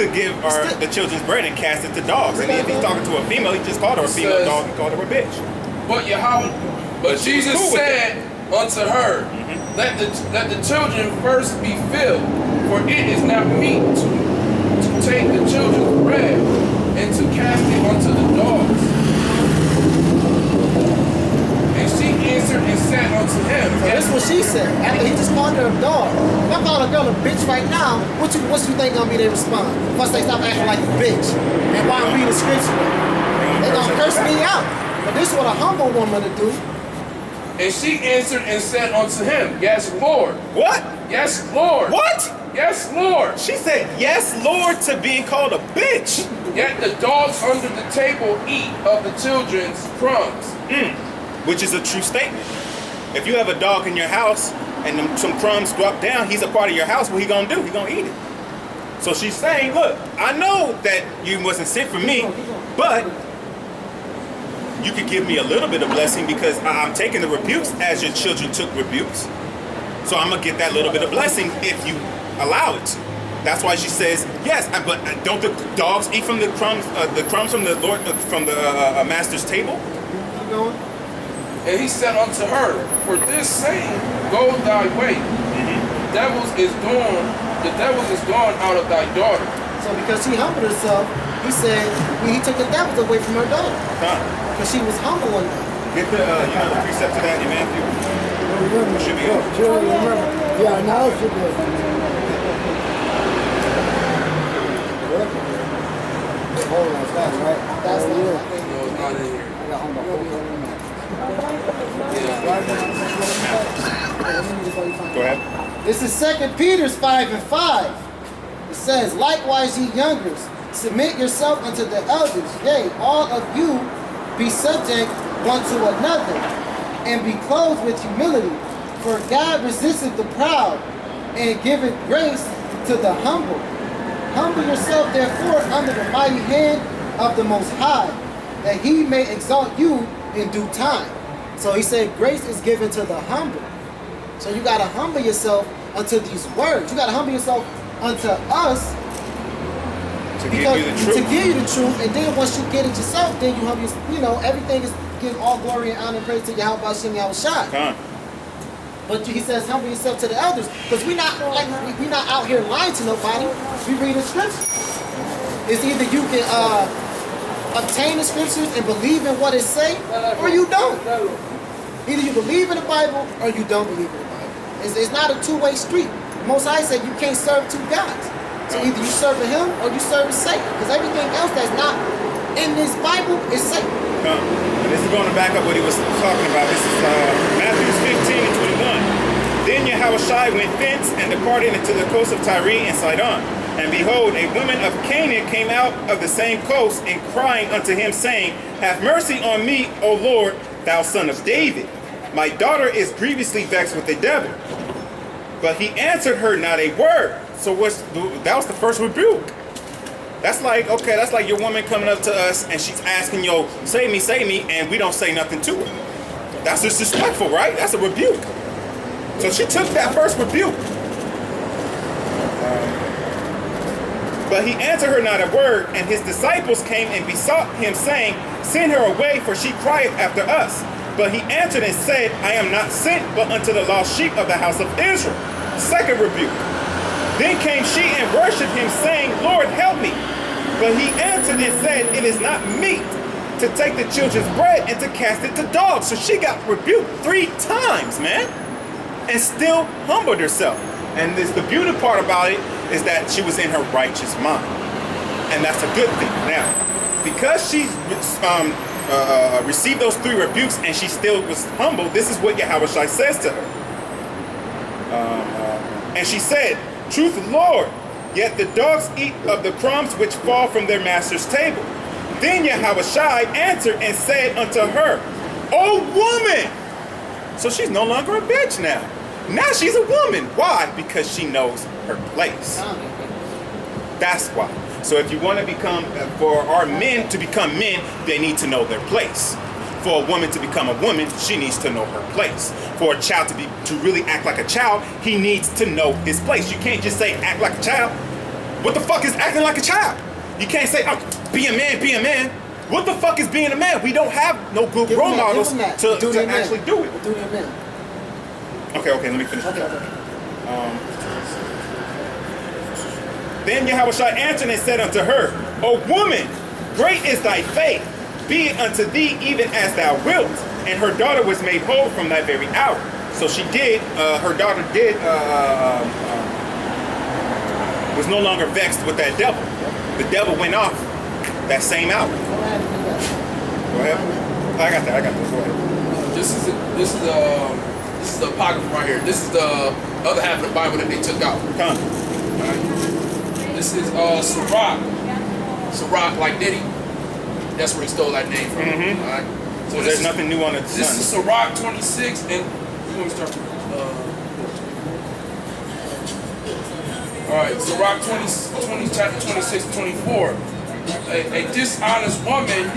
to give the children's bread and cast it to dogs. And if he's talking to a female, he just called her a female dog and called her a bitch. But Jesus said unto her, let the children first be filled, for it is not meet to take the children's bread and to cast it unto the dogs. And she answered and said unto him, so this is what she said. After he just called her a dog. If I call a girl a bitch right now, what you think gonna be their response? First they stop acting like a bitch. And while I'm reading scripture, they gonna curse me out. But this is what a humble woman to do. And she answered and said unto him, Yes, Lord. What? Yes, Lord. What? Yes, Lord. She said, yes, Lord, to being called a bitch. Yet the dogs under the table eat of the children's crumbs. Which is a true statement. If you have a dog in your house and some crumbs drop down, he's a part of your house. What he gonna do? He gonna eat it. So she's saying, look, I know that you wasn't sent for me, but you could give me a little bit of blessing because I'm taking the rebukes as your children took rebukes. So I'm gonna get that little bit of blessing if you allow it to. That's why she says yes. But don't the dogs eat from the crumbs from the Lord from the master's table? And he said unto her, For this saying, go thy way. The devil is gone out of thy daughter. So because she humbled herself, he said he took the devils away from her daughter. Because she was humble enough. Get the the precept to that in Matthew. Should be good. Sure, remember. Yeah, now it should be. Hold on, that's right. That's No, it's not in here. Go ahead. This is 2 Peter 5:5. It says, Likewise, ye youngers, submit yourself unto the elders. Yea, all of you be subject one to another, and be clothed with humility. For God resisteth the proud, and giveth grace to the humble. Humble yourself, therefore, under the mighty hand of the Most High, that he may exalt you in due time. So he said, grace is given to the humble. So you got to humble yourself unto these words. You got to humble yourself unto us to give you the truth. To give you the truth. And then once you get it yourself, then you humble yourself. Everything is giving all glory and honor and praise to Yahweh Hashem Yahushua. But he says, humble yourself to the elders, because we're not out here lying to nobody. We read the scriptures. It's either you can obtain the scriptures and believe in what it say, or you don't. Either you believe in the Bible or you don't believe in the Bible. It's not a two-way street. Most High said you can't serve two gods. So either you serve him or you serve Satan, because everything else that's not in this Bible is Satan. And this is going to back up what he was talking about. This is Matthew 15 and 21. Then Yahushua went thence and departed into the coast of Tyre and Sidon. And behold, a woman of Canaan came out of the same coast, and crying unto him, saying, Have mercy on me, O Lord, thou son of David. My daughter is grievously vexed with the devil. But he answered her not a word. So that was the first rebuke. That's like your woman coming up to us and she's asking, yo, save me, and we don't say nothing to her. That's disrespectful, right? That's a rebuke. So she took that first rebuke. But he answered her not a word, and his disciples came and besought him, saying, Send her away, for she crieth after us. But he answered and said, I am not sent but unto the lost sheep of the house of Israel. Second rebuke. Then came she and worshipped him, saying, Lord, help me. But he answered and said, It is not meet to take the children's bread and to cast it to dogs. So she got rebuked 3 times, man, and still humbled herself. And the beauty part about it is that she was in her righteous mind. And that's a good thing. Now, because she received those 3 rebukes and she still was humble, this is what Yahushua says to her. And she said, Truth, Lord, yet the dogs eat of the crumbs which fall from their master's table. Then Yahushua answered and said unto her, O woman! So she's no longer a bitch now. Now she's a woman. Why? Because she knows her place. That's why. So if you want to become, for our men to become men, they need to know their place. For a woman to become a woman, she needs to know her place. For a child to really act like a child, he needs to know his place. You can't just say act like a child. What the fuck is acting like a child? You can't say, oh, be a man, be a man. What the fuck is being a man? We don't have no good Give role him that, models give him that. to Do the man. actually do it. Do the man. Okay, let me finish. Okay. Then Yahushua answered and said unto her, O woman, great is thy faith. Be it unto thee even as thou wilt. And her daughter was made whole from that very hour. So she did, her daughter did, was no longer vexed with that devil. The devil went off that same hour. Go ahead. I got that. Go ahead. This is the apocrypha right here. This is the other half of the Bible that they took out. Come. Alright. This is Sirach. Sirach like Diddy. That's where he stole that name from. Mm-hmm. Alright. So there's nothing new on the sun. This is Sirach 26, and we're going to start with alright, Sirach 20, chapter 26 and 24. A dishonest woman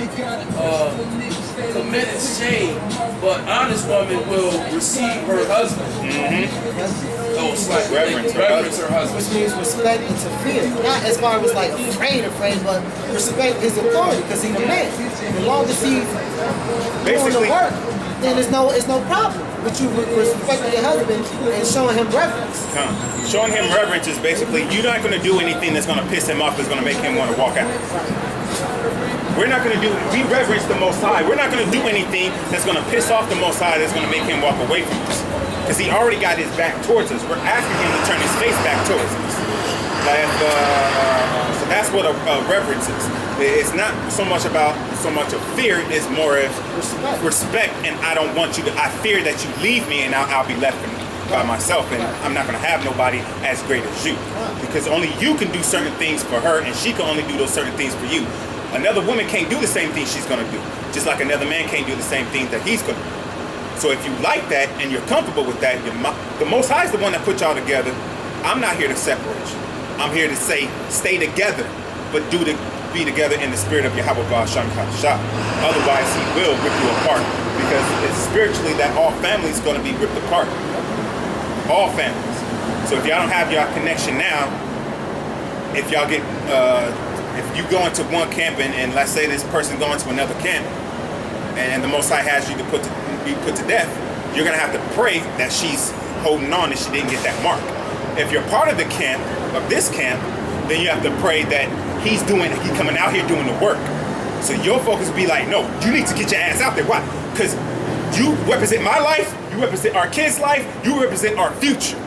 committed shame, but honest woman will receive her husband. Mm-hmm. Oh, it's like reverence her husband. Which means respect and to fear. Not as far as like afraid, but respect his authority because he's a man. As long as he's doing the work, then it's no problem. But you respecting your husband and showing him reverence. Showing him reverence is basically, you're not going to do anything that's going to piss him off, that's going to make him want to walk out. We're not going to we reverence the Most High. We're not going to do anything that's going to piss off the Most High, that's going to make him walk away from us. Because he already got his back towards us. We're asking him to turn his face back towards us. So that's what a reverence is. It's not so much of fear, it's more of respect, and I don't want you to, I fear that you leave me and I'll be left by myself, and I'm not going to have nobody as great as you. Because only you can do certain things for her, and she can only do those certain things for you. Another woman can't do the same thing she's going to do, just like another man can't do the same thing that he's going to do. So if you like that and you're comfortable with that, the Most High is the one that put y'all together. I'm not here to separate you. I'm here to say, stay together, but be together in the spirit of Yahweh Ba'Shem Kadashah. Otherwise, he will rip you apart, because it's spiritually that all families going to be ripped apart. All families. So if y'all don't have y'all connection now, if y'all get, if you go into one camp and let's say this person going to another camp, and the Most High has you to be put to death, you're going to have to pray that she's holding on and she didn't get that mark. If you're part of the camp, of this camp, then you have to pray that he's coming out here doing the work. So your focus will be like, no, you need to get your ass out there. Why? Because you represent my life, you represent our kids' life, you represent our future.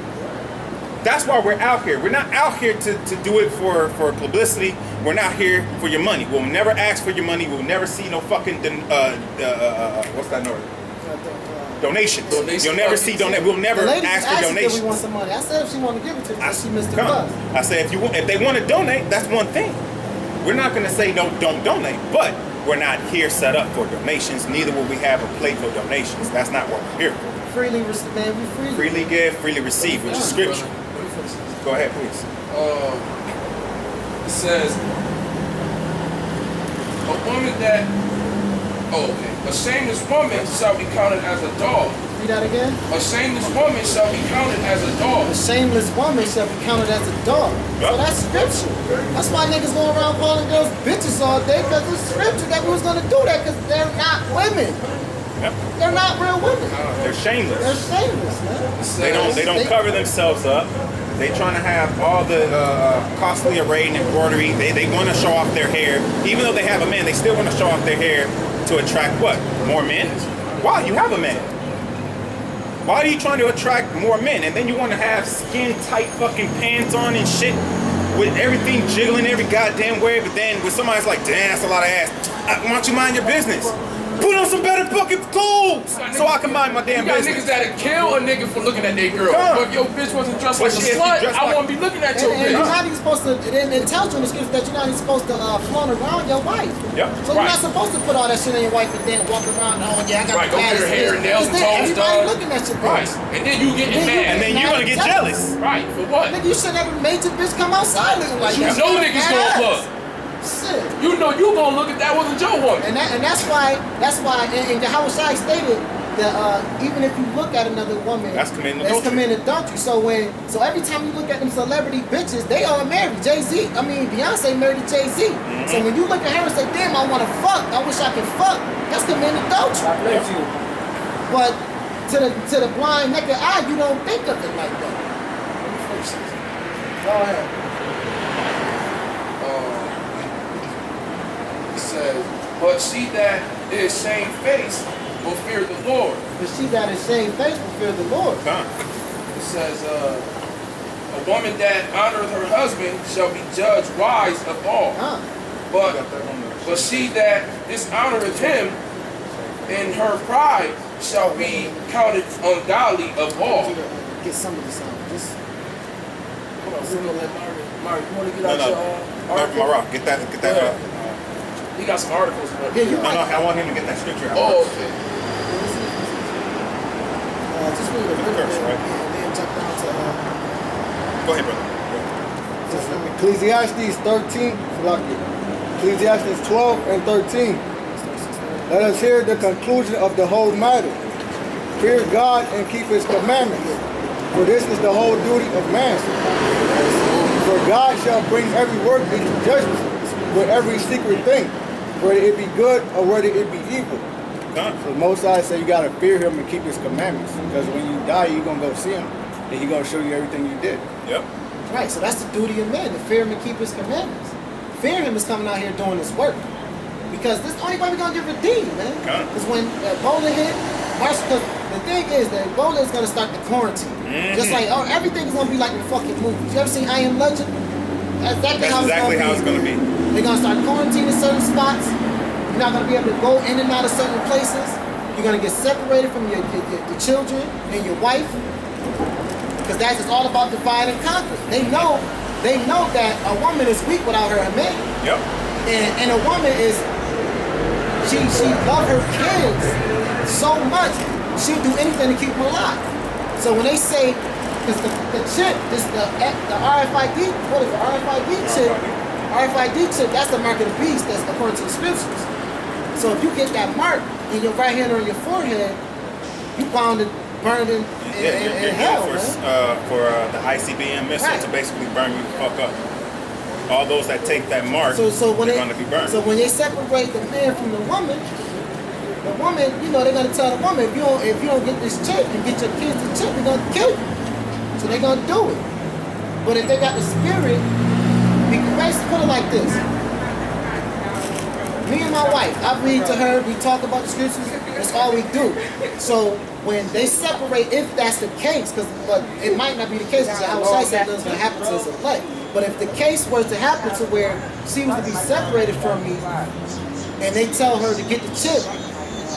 That's why we're out here. We're not out here to do it for publicity. We're not here for your money. We'll never ask for your money. We'll never see no fucking, what's that noise? Donations. You'll never see donate. We'll never ask for donations. We want some money. I said if she want to give it to us, she missed the bus. I said if they want to donate, that's one thing. We're not going to say no, don't donate, but we're not here set up for donations. Neither will we have a plate for donations. That's not what we're here for. Freely receive, man. We freely give, freely receive, which is scripture. Go ahead, please. It says a woman that. Oh, okay. A shameless woman shall be counted as a dog. Read that again. A shameless woman shall be counted as a dog. A shameless woman shall be counted as a dog. Yep. So that's scripture. That's why niggas go around calling girls bitches all day, because it's scripture that we was gonna do that, because they're not women. Yep. They're not real women. They're shameless. They're shameless, man. They don't cover themselves up. They trying to have all the costly array and embroidery. They want to show off their hair. Even though they have a man, they still want to show off their hair to attract what? More men? Why? You have a man. Why are you trying to attract more men? And then you want to have skin tight fucking pants on and shit with everything jiggling every goddamn way. But then when somebody's like, damn, that's a lot of ass. Why don't you mind your business? Put on some better fucking clothes so I can mind my damn business. business. You got niggas that'll kill a nigga for looking at their girl. But if your bitch wasn't dressed like a slut, I won't be looking at your bitch. And you're not even supposed to, it tells you in the scripture that you're not even supposed to flaunt around your wife. Yep. So you're not supposed to put all that shit on your wife and then walk around, oh yeah, I got go get her hair and nails and toes done. Everybody looking at your bitch. Right. And then you getting mad. And then you're going to get jealous. Right. For what? Nigga, you should never made your bitch come outside looking like that. You know niggas gonna look. Shit. You know you gonna look at that wasn't your woman. And that's why and Yahweh Shai stated even if you look at another woman, That's committing that's adultery. committing adultery. So every time you look at them celebrity bitches, they all married. Beyonce married to Jay-Z. So when you look at her and say, damn, I want to fuck, I wish I could fuck, that's committing adultery. God bless you. But to the blind, naked eye, you don't think of it like that. Go ahead. It says, but she that is shamefaced will fear the Lord. But she that is shamefaced will fear the Lord. It says, a woman that honoreth her husband shall be judged wise of all. But she that dishonoreth him in her pride shall be counted ungodly of all. Get some of this out. Just Hold on, we're gonna let Mark, you want to get No, out no. your article? Maroc, get that. He got some articles. Yeah, you No, I want him to get that scripture out. Oh, first. okay. just read a little bit, Curse, right? and then jump down to Go ahead, brother. Ecclesiastes 13, Ecclesiastes 12 and 13. Let us hear the conclusion of the whole matter. Fear God and keep his commandments, for this is the whole duty of man. For God shall bring every work into judgment for every secret thing, whether it be good or whether it be evil. So Most High say you gotta fear him and keep his commandments, because when you die, you're gonna go see him, and he's gonna show you everything you did. Yep. right. So that's the duty of man, to fear him and keep his commandments. Fear him is coming out here doing his work. Because this is the only way we're gonna get redeemed, man. Because when Ebola hit, because the thing is that Ebola is gonna start the quarantine. Just like everything's gonna be like in fucking movies. You ever seen I Am Legend? That's exactly how it's gonna be. They're gonna start quarantining certain spots. You're not gonna be able to go in and out of certain places. You're gonna get separated from your children and your wife. Because that's just all about divide and conquer. They know that a woman is weak without her man. Yep. And a woman is, she loves her kids so much, she'll do anything to keep them alive. So when they say, because the chip is the RFID, what is the RFID chip? RFID chip, that's the mark of the beast, that's according to the scriptures. So if you get that mark in your right hand or in your forehead, you bound and burned in hell, for the ICBM missile Right. to basically burn you the fuck up. All those that take that mark, So when they're going to be burned. So when they separate the man from the woman, they're gonna tell the woman, if you don't get this chip and get your kids the chip, they're gonna kill you. So they're gonna do it. But if they got the spirit, we can basically put it like this. Me and my wife, I read to her, we talk about the scriptures, that's all we do. So when they separate, if that's the case, but it might not be the case, because how I said that's gonna happen to us elect. But if the case were to happen to where she was to be separated from me, and they tell her to get the chip,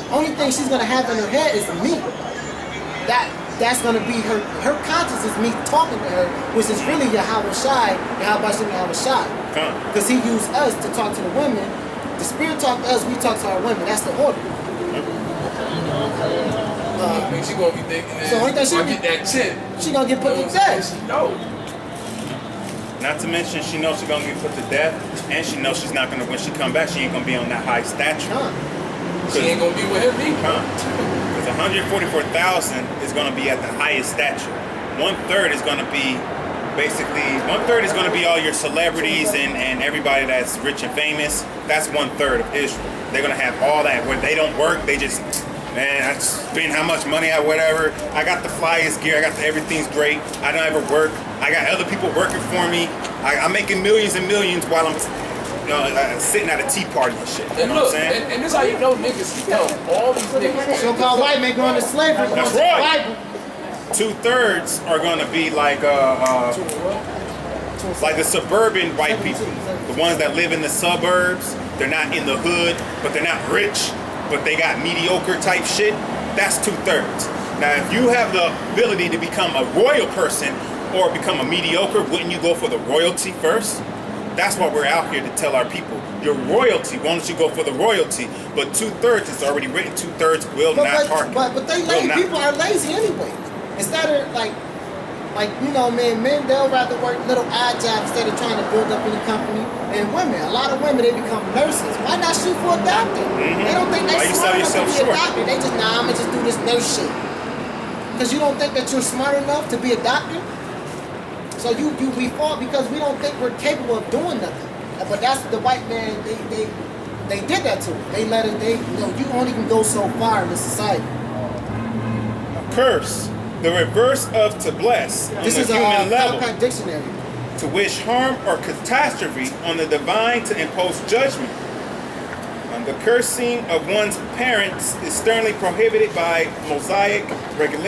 only thing she's gonna have in her head is me. That's gonna be her conscience is me talking to her, which is really Yahweh Shai, because he used us to talk to the women. The spirit talk to us, we talk to our women. That's the order. I mean, she gonna be thinking that So only thing she I be- get that chip. She gonna get put to death. No. Not to mention, she knows she's going to get put to death, and she knows she's not going to, when she come back, she ain't going to be on that high stature. She ain't gonna be with him either. Because 144,000 is going to be at the highest stature. 1/3 is going to be all your celebrities and everybody that's rich and famous. That's 1/3 of Israel. They're going to have all that. Where they don't work, they just, man, I spend how much money I whatever. I got the flyest gear. I got everything's great. I don't ever work. I got other people working for me. I'm making millions and millions while I'm sitting at a tea party and shit. You And know look, what I'm saying? and this how you know niggas, all these niggas. So-called white men going to slavery. That's The right. Bible. 2/3 are going to be like the suburban white people, the ones that live in the suburbs. They're not in the hood, but they're not rich, but they got mediocre type shit. That's 2/3. Now, if you have the ability to become a royal person or become a mediocre, wouldn't you go for the royalty first? That's what we're out here to tell our people. Your royalty, why don't you go for the royalty? But 2/3, it's already written, 2/3 will not hearken. But they Will lazy. not. People are lazy anyway. Instead of like Like, you know, man, men, they'll rather work little odd jobs instead of trying to build up in the company. And women, a lot of women, they become nurses. Why not shoot for a doctor? They don't think Why they're you sell smart enough to yourself be short? a doctor. They just, nah, I'm gonna just do this nurse shit. Because you don't think that you're smart enough to be a doctor. So we fall because we don't think we're capable of doing nothing. But that's the white man, they did that to them. They let it, you only can go so far in this society. Curse, the reverse of to bless on This the is a human level. Compact Dictionary. To wish harm or catastrophe on the divine, to impose judgment. The cursing of one's parents is sternly prohibited by Mosaic regulation.